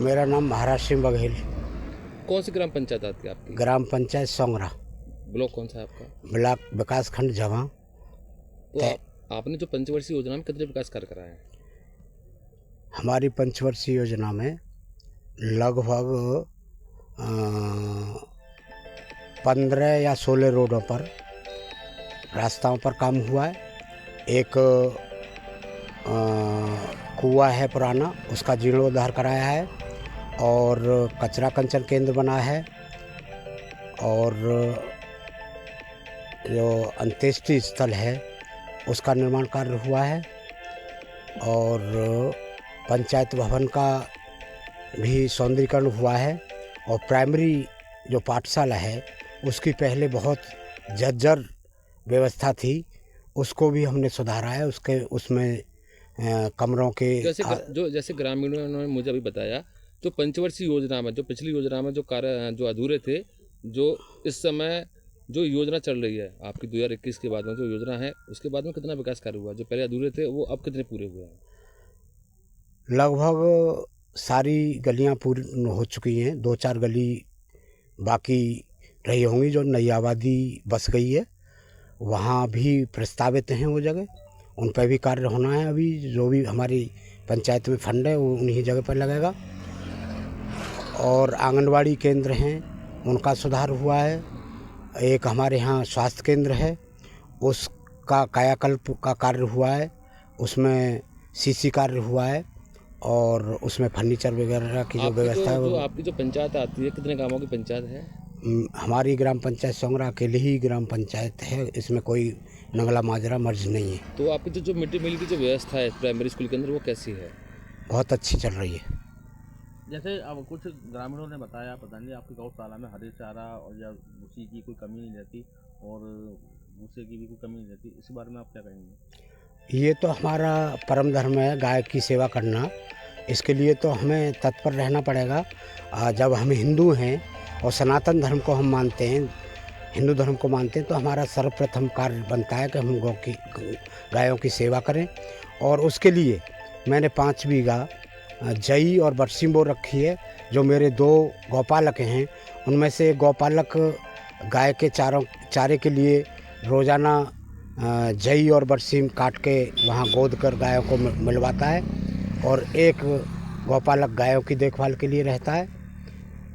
मेरा नाम महाराज सिंह बघेल। कौन सी ग्राम पंचायत आती है आपकी? ग्राम पंचायत सोंगरा, ब्लॉक कौन सा है आपका? ब्लॉक विकास खंड जवां। तो आपने जो पंचवर्षीय योजना में कितने विकास कार्य कराए हैं? हमारी पंचवर्षीय योजना में लगभग 15 या 16 रोडों पर, रास्ताओं पर काम हुआ है। एक कुआं है पुराना, उसका जीर्णोद्धार कराया है और कचरा कंचन केंद्र बना है और जो अंत्येष्टि स्थल है उसका निर्माण कार्य हुआ है और पंचायत भवन का भी सौंदर्यीकरण हुआ है और प्राइमरी जो पाठशाला है उसकी पहले बहुत जर्जर व्यवस्था थी, उसको भी हमने सुधारा है। उसमें कमरों के जैसे ग्रामीणों ने मुझे अभी बताया, जो पंचवर्षीय योजना में, जो पिछली योजना में जो कार्य जो अधूरे थे, जो इस समय जो योजना चल रही है आपकी 2021 के बाद में जो योजना है, उसके बाद में कितना विकास कार्य हुआ? जो पहले अधूरे थे वो अब कितने पूरे हुए हैं? लगभग सारी गलियां पूरी हो चुकी हैं, 2-4 गली बाकी रही होंगी जो नई आबादी बस गई है, वहाँ भी प्रस्तावित हैं वो जगह, उन पर भी कार्य होना है। अभी जो भी हमारी पंचायत में फंड है वो उन्हीं जगह पर लगेगा और आंगनवाड़ी केंद्र हैं उनका सुधार हुआ है। एक हमारे यहाँ स्वास्थ्य केंद्र है, उसका कायाकल्प का कार्य हुआ है, उसमें सीसी कार्य हुआ है और उसमें फर्नीचर वगैरह की जो व्यवस्था है वो। आपकी जो पंचायत आती है, कितने गांवों की पंचायत है? हमारी ग्राम पंचायत सोंगरा अकेले ही ग्राम पंचायत है, इसमें कोई नंगला माजरा मर्ज नहीं है। तो आपकी जो मिड डे मील की जो व्यवस्था है प्राइमरी स्कूल के अंदर वो कैसी है? बहुत अच्छी चल रही है। जैसे अब कुछ ग्रामीणों ने बताया, पता नहीं आपकी गौशाला में हरे चारा और या भूसी की कोई कमी नहीं रहती और भूसे की भी कोई कमी नहीं रहती, इस बारे में आप क्या कहेंगे? ये तो हमारा परम धर्म है गाय की सेवा करना, इसके लिए तो हमें तत्पर रहना पड़ेगा। जब हम हिंदू हैं और सनातन धर्म को हम मानते हैं, हिंदू धर्म को मानते हैं, तो हमारा सर्वप्रथम कार्य बनता है कि हम गायों की सेवा करें और उसके लिए मैंने 5 बीघा जई और बरसीम बो रखी है। जो मेरे 2 गौपालक हैं उनमें से एक गौपालक गाय के चारे के लिए रोज़ाना जई और बरसीम काट के वहाँ गोद कर गायों को मिलवाता है और एक गौपालक गायों की देखभाल के लिए रहता है।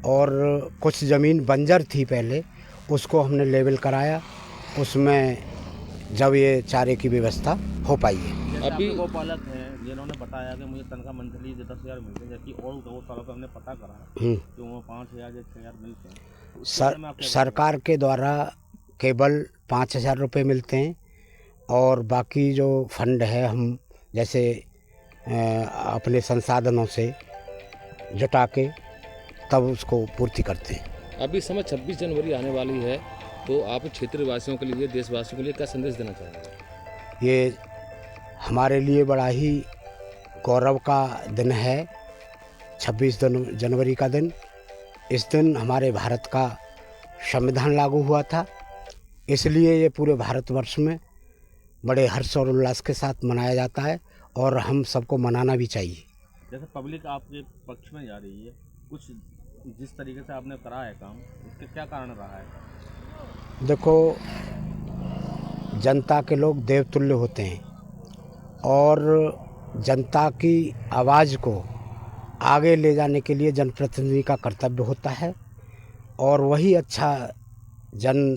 और कुछ ज़मीन बंजर थी पहले, उसको हमने लेवल कराया, उसमें जब ये चारे की व्यवस्था हो पाई है। अभी गौपालक हैं जिन्होंने बताया कि मुझे तनख्वाह मंथली 10,000 मिलते हैं, जबकि और गौशाला पर हमने पता करा कि वो 5,000 या 6,000 मिलते हैं। सरकार के द्वारा केवल 5,000 रुपये मिलते हैं और बाकी जो फंड है हम जैसे अपने संसाधनों से जुटा के तब उसको पूर्ति करते हैं। अभी समय 26 जनवरी आने वाली है, तो आप क्षेत्रवासियों के लिए, देशवासियों के लिए क्या संदेश देना चाहेंगे? ये हमारे लिए बड़ा ही गौरव का दिन है, 26 जनवरी का दिन। इस दिन हमारे भारत का संविधान लागू हुआ था, इसलिए ये पूरे भारतवर्ष में बड़े हर्ष और उल्लास के साथ मनाया जाता है और हम सबको मनाना भी चाहिए। जैसे पब्लिक आपके पक्ष में जा रही है, कुछ जिस तरीके से आपने करा है काम, इसके क्या कारण रहा है? देखो, जनता के लोग देवतुल्य होते हैं और जनता की आवाज़ को आगे ले जाने के लिए जनप्रतिनिधि का कर्तव्य होता है और वही अच्छा जन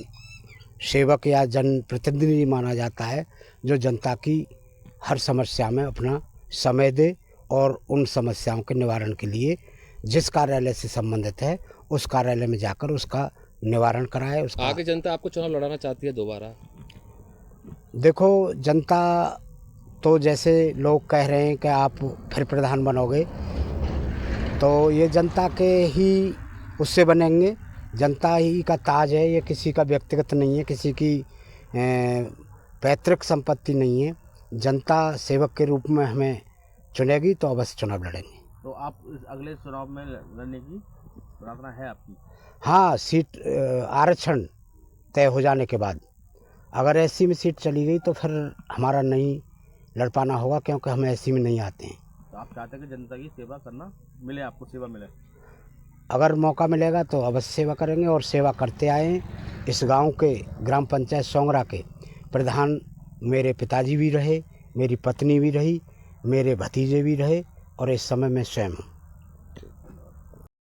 सेवक या जनप्रतिनिधि माना जाता है जो जनता की हर समस्या में अपना समय दे और उन समस्याओं के निवारण के लिए जिस कार्यालय से संबंधित है उस कार्यालय में जाकर उसका निवारण कराए। आगे जनता आपको चुनाव लड़ाना चाहती है दोबारा? देखो, जनता तो जैसे लोग कह रहे हैं कि आप फिर प्रधान बनोगे, तो ये जनता के ही उससे बनेंगे। जनता ही का ताज है, ये किसी का व्यक्तिगत नहीं है, किसी की पैतृक संपत्ति नहीं है। जनता सेवक के रूप में हमें चुनेगी तो अवश्य चुनाव लड़ेंगे। तो आप इस अगले चुनाव में लड़ने की प्रार्थना है आपकी? हाँ, सीट आरक्षण तय हो जाने के बाद अगर एससी में सीट चली गई तो फिर हमारा नहीं लड़ पाना होगा, क्योंकि हम एससी में नहीं आते हैं। आप चाहते हैं कि जनता की सेवा करना मिले, आपको सेवा मिले? अगर मौका मिलेगा तो अवश्य सेवा करेंगे और सेवा करते आए हैं। इस गांव के ग्राम पंचायत सोंगरा के प्रधान मेरे पिताजी भी रहे, मेरी पत्नी भी रही, मेरे भतीजे भी रहे और इस समय मैं स्वयं हूँ।